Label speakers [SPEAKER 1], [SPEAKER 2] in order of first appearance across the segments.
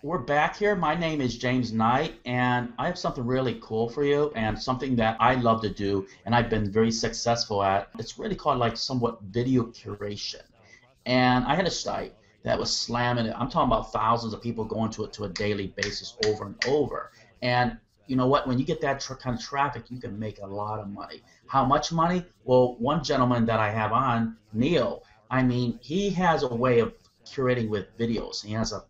[SPEAKER 1] We're back here. My name is James Knight, and I have something really cool for you and something that I love to do and I've been very successful at. It's really called like somewhat video curation. And I had a site that was slamming it. I'm talking about thousands of people going to it to a daily basis over and over. And you know what? When you get that kind of traffic, you can make a lot of money. How much money? Well, one gentleman that I have on, Neil, I mean, he has a way of curating with videos. He has a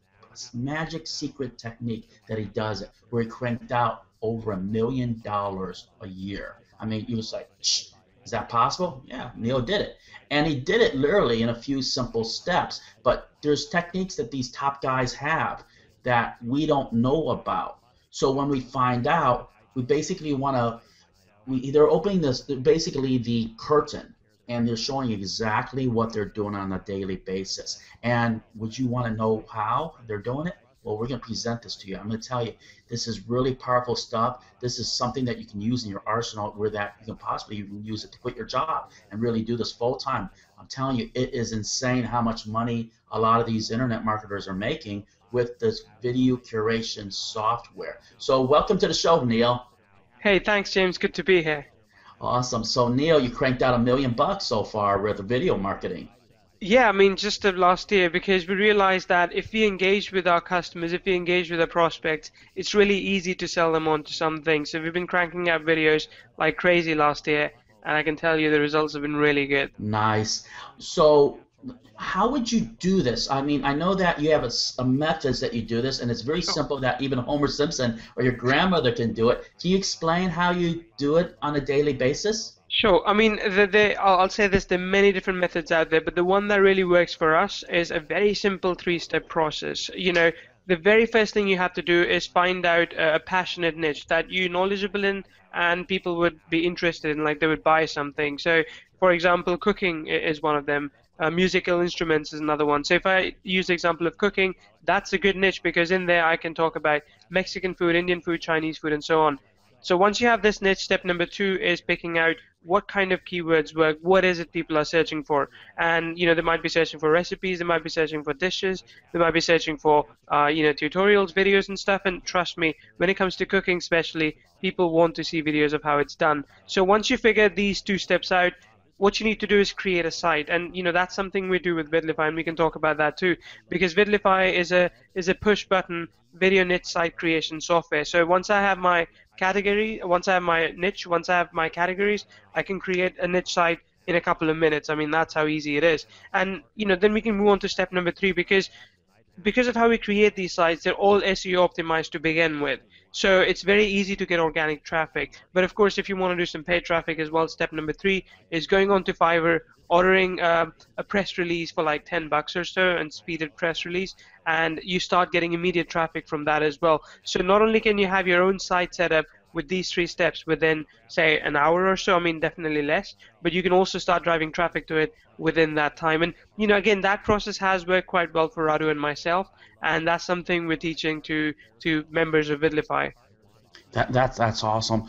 [SPEAKER 1] magic secret technique that he does it where he cranked out over $1 million a year. I mean, he was like, shh, is that possible? Yeah, Neil did it. And he did it literally in a few simple steps. But there's techniques that these top guys have that we don't know about. So when we find out, we basically want to, they're opening this, basically the curtain, and they're showing you exactly what they're doing on a daily basis. And would you want to know how they're doing it? Well, we're going to present this to you. I'm going to tell you, this is really powerful stuff. This is something that you can use in your arsenal where that you can possibly even use it to quit your job and really do this full time. I'm telling you, it is insane how much money a lot of these internet marketers are making with this video curation software. So welcome to the show, Neil.
[SPEAKER 2] Hey, thanks, James. Good to be here.
[SPEAKER 1] Awesome. So Neil, you cranked out $1 million so far with the video marketing.
[SPEAKER 2] Yeah, I mean, just of last year, because we realized that if we engage with our customers, if we engage with our prospects, it's really easy to sell them on to something. So we've been cranking out videos like crazy last year, and I can tell you the results have been really good.
[SPEAKER 1] Nice. So how would you do this? I mean, I know that you have a methods that you do this, and it's very simple that even Homer Simpson or your grandmother can do it. Can you explain how you do it on a daily basis?
[SPEAKER 2] Sure. I mean, I'll say this, there are many different methods out there, but the one that really works for us is a very simple three-step process. You know, the very first thing you have to do is find out a passionate niche that you're knowledgeable in and people would be interested in, like they would buy something. So, for example, cooking is one of them. Musical instruments is another one. So if I use the example of cooking, that's a good niche because in there I can talk about Mexican food, Indian food, Chinese food, and so on. So once you have this niche, step number 2 is picking out what kind of keywords work, what is it people are searching for. And, you know, they might be searching for recipes, they might be searching for dishes, they might be searching for, tutorials, videos and stuff. And trust me, when it comes to cooking especially, people want to see videos of how it's done. So once you figure these 2 steps out, what you need to do is create a site, and you know that's something we do with Vidlify, and we can talk about that too, because Vidlify is a push button video niche site creation software. So once I have my category, once I have my niche, once I have my categories, I can create a niche site in a couple of minutes. I mean, that's how easy it is. And you know, then we can move on to step number 3, because of how we create these sites, they're all SEO optimized to begin with. So it's very easy to get organic traffic. But of course, if you want to do some paid traffic as well, step number 3 is going on to Fiverr, ordering a press release for like $10 or so, and speeded press release, and you start getting immediate traffic from that as well. So not only can you have your own site set up with these 3 steps within, say, an hour or so, I mean definitely less, but you can also start driving traffic to it within that time. And you know, again, that process has worked quite well for Radu and myself, and that's something we're teaching to members of Vidlify.
[SPEAKER 1] That's awesome.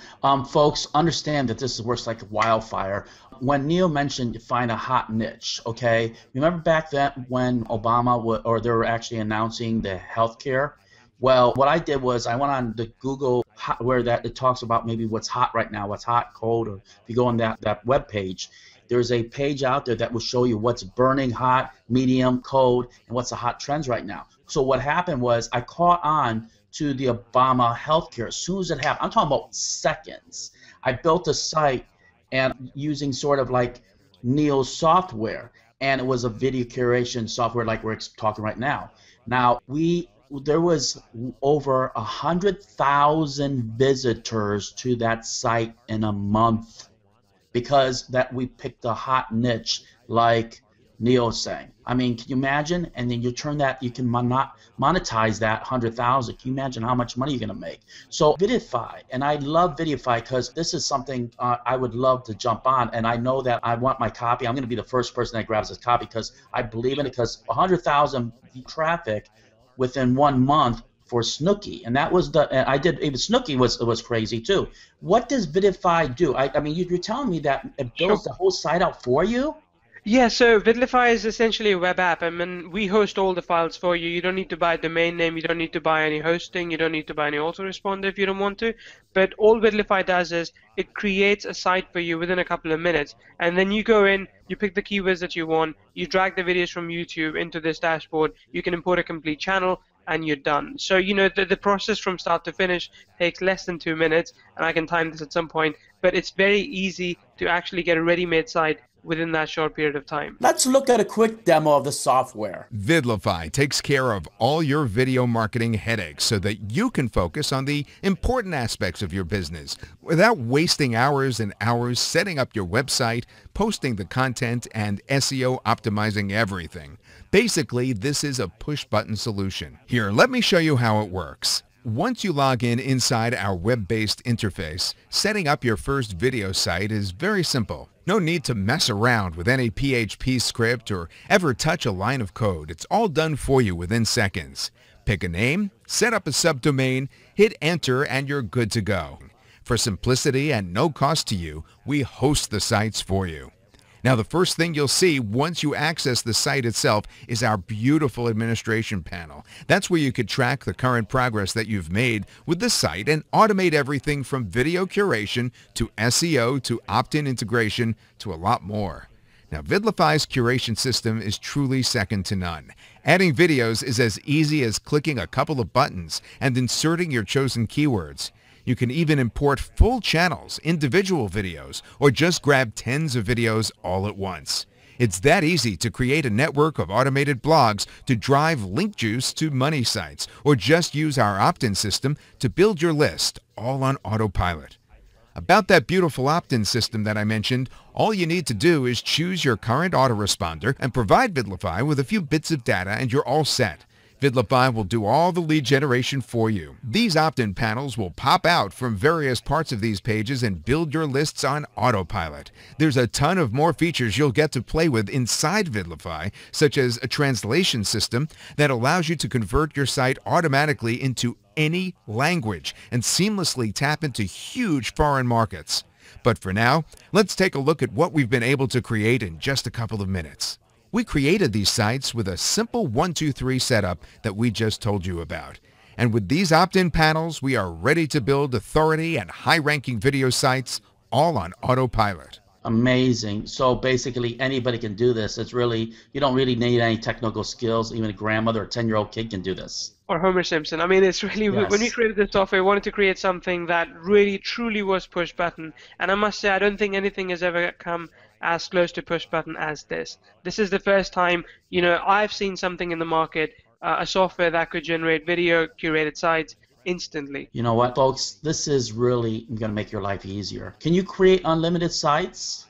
[SPEAKER 1] Folks, understand that this works like wildfire. When Neil mentioned find a hot niche, okay, remember back then when Obama or they were actually announcing the healthcare? Well, what I did was I went on the Google where that it talks about maybe what's hot right now, what's hot, cold, or if you go on that web page, there's a page out there that will show you what's burning hot, medium, cold, and what's the hot trends right now. So what happened was I caught on to the Obama healthcare as soon as it happened. I'm talking about seconds. I built a site and using sort of like Neil's software, and it was a video curation software like we're talking right now. Now there was over 100,000 visitors to that site in a month because that we picked a hot niche like Neil was saying. I mean, can you imagine? And then you turn that, you can monetize that 100,000. Can you imagine how much money you're going to make? So Vidlify, and I love Vidlify because this is something I would love to jump on, and I know that I want my copy. I'm going to be the first person that grabs this copy because I believe in it, because 100,000 traffic within 1 month for Snooki, and that was and I did, even Snooki was crazy too. What does Vidlify do? I mean, you're telling me that it builds the whole site out for you?
[SPEAKER 2] Yeah, so Vidlify is essentially a web app. I mean, we host all the files for you. You don't need to buy a domain name. You don't need to buy any hosting. You don't need to buy any autoresponder if you don't want to. But all Vidlify does is it creates a site for you within a couple of minutes. And then you go in, you pick the keywords that you want, you drag the videos from YouTube into this dashboard. You can import a complete channel, and you're done. So, the process from start to finish takes less than 2 minutes, and I can time this at some point, but it's very easy to actually get a ready-made site within that short period of time.
[SPEAKER 1] Let's look at a quick demo of the software.
[SPEAKER 3] Vidlify takes care of all your video marketing headaches so that you can focus on the important aspects of your business without wasting hours and hours setting up your website, posting the content, and SEO optimizing everything. Basically, this is a push-button solution. Here, let me show you how it works. Once you log in inside our web-based interface, setting up your first video site is very simple. No need to mess around with any PHP script or ever touch a line of code. It's all done for you within seconds. Pick a name, set up a subdomain, hit enter, and you're good to go. For simplicity and no cost to you, we host the sites for you. Now, the first thing you'll see once you access the site itself is our beautiful administration panel. That's where you could track the current progress that you've made with the site and automate everything from video curation to SEO to opt-in integration to a lot more. Now, Vidlify's curation system is truly second to none. Adding videos is as easy as clicking a couple of buttons and inserting your chosen keywords. You can even import full channels, individual videos, or just grab tens of videos all at once. It's that easy to create a network of automated blogs to drive link juice to money sites, or just use our opt-in system to build your list, all on autopilot. About that beautiful opt-in system that I mentioned, all you need to do is choose your current autoresponder and provide Vidlify with a few bits of data and you're all set. Vidlify will do all the lead generation for you. These opt-in panels will pop out from various parts of these pages and build your lists on autopilot. There's a ton of more features you'll get to play with inside Vidlify, such as a translation system that allows you to convert your site automatically into any language and seamlessly tap into huge foreign markets. But for now, let's take a look at what we've been able to create in just a couple of minutes. We created these sites with a simple 1-2-3 setup that we just told you about. And with these opt-in panels, we are ready to build authority and high-ranking video sites all on autopilot.
[SPEAKER 1] Amazing. So basically anybody can do this. It's really, you don't really need any technical skills. Even a grandmother or 10-year-old kid can do this.
[SPEAKER 2] Or Homer Simpson. I mean, it's really,
[SPEAKER 1] Yes.
[SPEAKER 2] when we created this software, we wanted to create something that really, truly was push button. And I must say, I don't think anything has ever come as close to push button as this. This is the first time, I've seen something in the market, a software that could generate video curated sites instantly.
[SPEAKER 1] You know what, folks? This is really going to make your life easier. Can you create unlimited sites?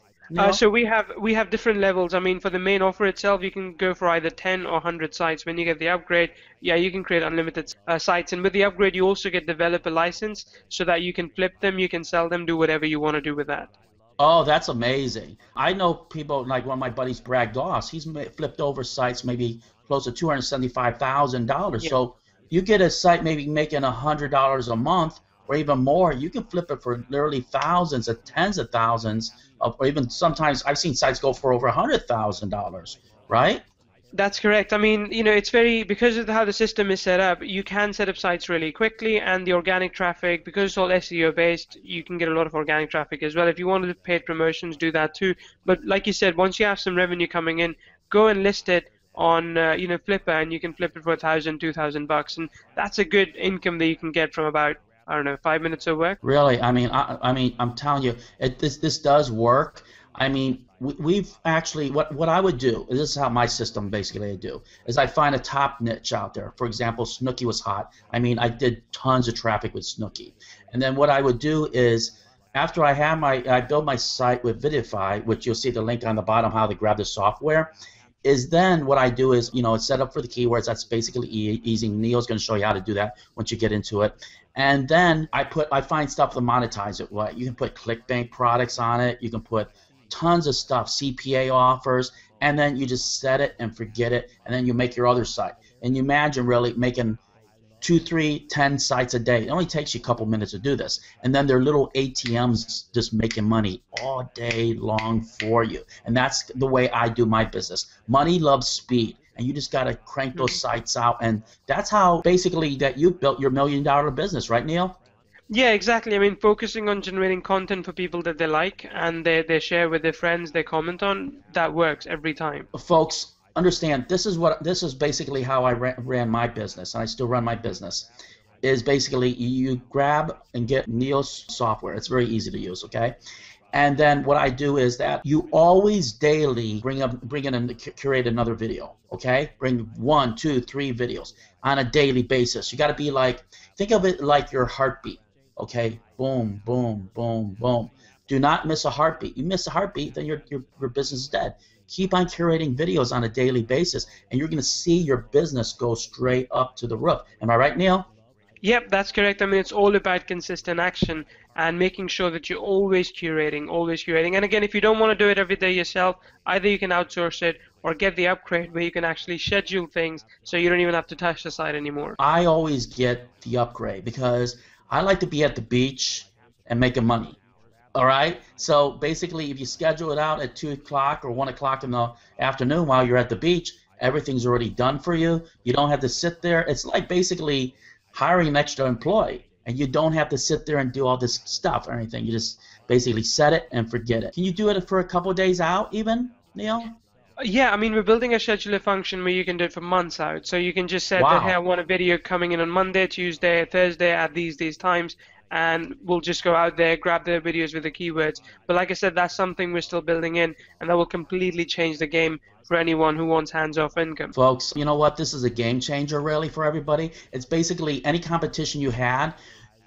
[SPEAKER 2] So we have different levels. I mean, for the main offer itself, you can go for either 10 or 100 sites. When you get the upgrade, yeah, you can create unlimited sites. And with the upgrade, you also get developer license so that you can flip them, you can sell them, do whatever you want to do with that.
[SPEAKER 1] Oh, that's amazing. I know people, like one of my buddies, Brad Goss, he's flipped over sites maybe close to $275,000.
[SPEAKER 2] Yeah.
[SPEAKER 1] So you get a site maybe making $100 a month or even more, you can flip it for literally thousands of tens of thousands of, or even sometimes I've seen sites go for over $100,000, right?
[SPEAKER 2] That's correct. I mean, it's because of how the system is set up, you can set up sites really quickly, and the organic traffic, because it's all SEO based, you can get a lot of organic traffic as well. If you wanted to paid promotions, do that too. But like you said, once you have some revenue coming in, go and list it on Flipper, and you can flip it for $1,000, $2,000, and that's a good income that you can get from about, I don't know, 5 minutes of work.
[SPEAKER 1] Really, I mean, I'm telling you, this does work. I mean, we've actually, what I would do, this is how my system basically I do, is I find a top niche out there. For example, Snooki was hot. I mean, I did tons of traffic with Snooki. And then what I would do is, after I build my site with Vidlify, which you'll see the link on the bottom, how to grab the software, is then what I do is, it's set up for the keywords. That's basically easy. Neil's going to show you how to do that once you get into it. And then I find stuff to monetize it. What you can put clickbait products on it. You can put tons of stuff, CPA offers, and then you just set it and forget it, and then you make your other site. And you imagine really making 2, 3, 10 sites a day. It only takes you a couple minutes to do this. And then there are little ATMs just making money all day long for you. And that's the way I do my business. Money loves speed. And you just got to crank those sites out. And that's how basically that you built your $1 million business, right, Neil?
[SPEAKER 2] Yeah, exactly. I mean, focusing on generating content for people that they like and they share with their friends, they comment on, that works every time.
[SPEAKER 1] Folks, understand, this is basically how I ran my business, and I still run my business. Is basically you grab and get Neil's software. It's very easy to use, okay? And then what I do is that you always daily bring in and curate another video, okay? Bring 1, 2, 3 videos on a daily basis. You got to be like, think of it like your heartbeat, okay? Boom, boom, boom, boom. Do not miss a heartbeat. You miss a heartbeat, then your business is dead. Keep on curating videos on a daily basis, and you're going to see your business go straight up to the roof. Am I right, Neil?
[SPEAKER 2] Yep, that's correct. I mean, it's all about consistent action and making sure that you're always curating, always curating. And again, if you don't want to do it every day yourself, either you can outsource it or get the upgrade where you can actually schedule things so you don't even have to touch the site anymore.
[SPEAKER 1] I always get the upgrade because I like to be at the beach and making money. All right? So basically, if you schedule it out at 2 o'clock or 1 o'clock in the afternoon while you're at the beach, everything's already done for you. You don't have to sit there. It's like basically hiring an extra employee, and you don't have to sit there and do all this stuff or anything. You just basically set it and forget it. Can you do it for a couple of days out even, Neil?
[SPEAKER 2] Yeah, I mean, we're building a scheduler function where you can do it for months out. So you can just set that, hey, I want a video coming in on Monday, Tuesday, Thursday at these times, and we'll just go out there, grab the videos with the keywords. But like I said, that's something we're still building in, and that will completely change the game for anyone who wants hands-off income.
[SPEAKER 1] Folks, you know what? This is a game changer really for everybody. It's basically any competition you had,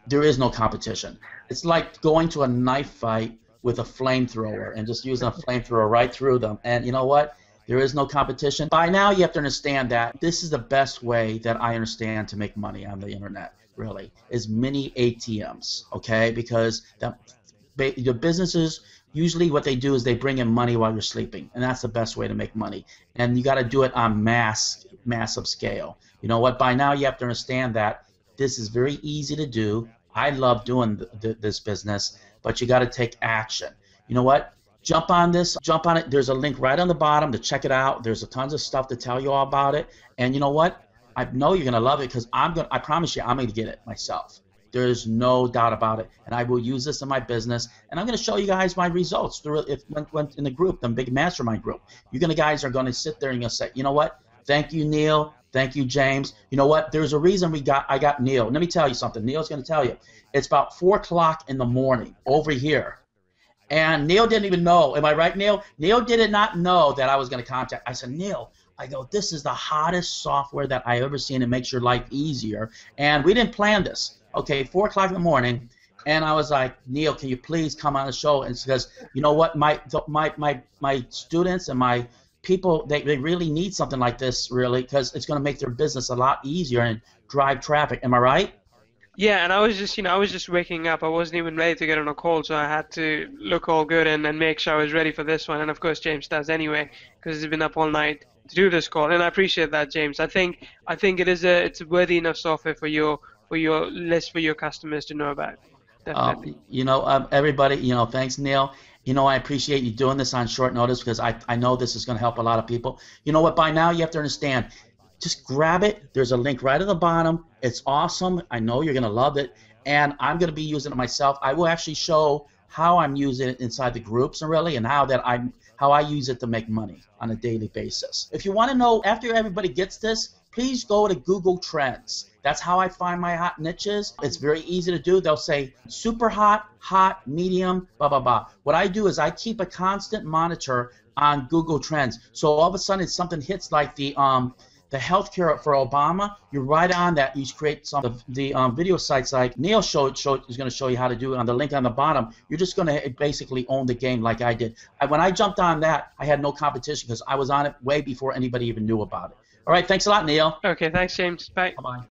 [SPEAKER 1] there is no competition. It's like going to a knife fight with a flamethrower and just using a flamethrower right through them. And you know what? There is no competition. By now, you have to understand that this is the best way that I understand to make money on the internet, really, is mini ATMs, okay? Because the businesses, usually what they do is they bring in money while you're sleeping, and that's the best way to make money. And you got to do it on massive scale. You know what? By now, you have to understand that this is very easy to do. I love doing this business, but you got to take action. You know what? Jump on this. Jump on it. There's a link right on the bottom to check it out. There's a tons of stuff to tell you all about it. And you know what? I know you're gonna love it because I promise you, I'm gonna get it myself. There's no doubt about it, and I will use this in my business. And I'm gonna show you guys my results through it. When in the group, the big mastermind group, you guys are gonna sit there and you'll say, you know what? Thank you, Neil. Thank you, James. You know what? There's a reason I got Neil. Let me tell you something. Neil's gonna tell you. It's about 4 o'clock in the morning over here. And Neil didn't even know. Am I right, Neil? Neil did not know that I was going to contact. I said, Neil, I go, this is the hottest software that I ever seen. It makes your life easier. And we didn't plan this. Okay, 4 o'clock in the morning. And I was like, Neil, can you please come on the show? And because, you know what, my students and my people, they really need something like this, really, because it's going to make their business a lot easier and drive traffic. Am I right?
[SPEAKER 2] Yeah, and I was just waking up. I wasn't even ready to get on a call, so I had to look all good and make sure I was ready for this one. And of course, James does anyway, because he's been up all night to do this call. And I appreciate that, James. I think it's a worthy enough software for your list for your customers to know about. Definitely.
[SPEAKER 1] Everybody, thanks, Neil. I appreciate you doing this on short notice because I know this is going to help a lot of people. You know what? By now, you have to understand. Just grab it. There's a link right at the bottom. It's awesome. I know you're going to love it. And I'm going to be using it myself. I will actually show how I'm using it inside the groups and how I use it to make money on a daily basis. If you want to know, after everybody gets this, please go to Google Trends. That's how I find my hot niches. It's very easy to do. They'll say super hot, hot, medium, blah, blah, blah. What I do is I keep a constant monitor on Google Trends. So all of a sudden, if something hits like the healthcare for Obama, you're right on that. You create some of the video sites like Neil is going to show you how to do it on the link on the bottom. You're just going to basically own the game like I did. When I jumped on that, I had no competition because I was on it way before anybody even knew about it. All right, thanks a lot, Neil.
[SPEAKER 2] Okay, thanks, James. Bye.
[SPEAKER 1] Bye-bye.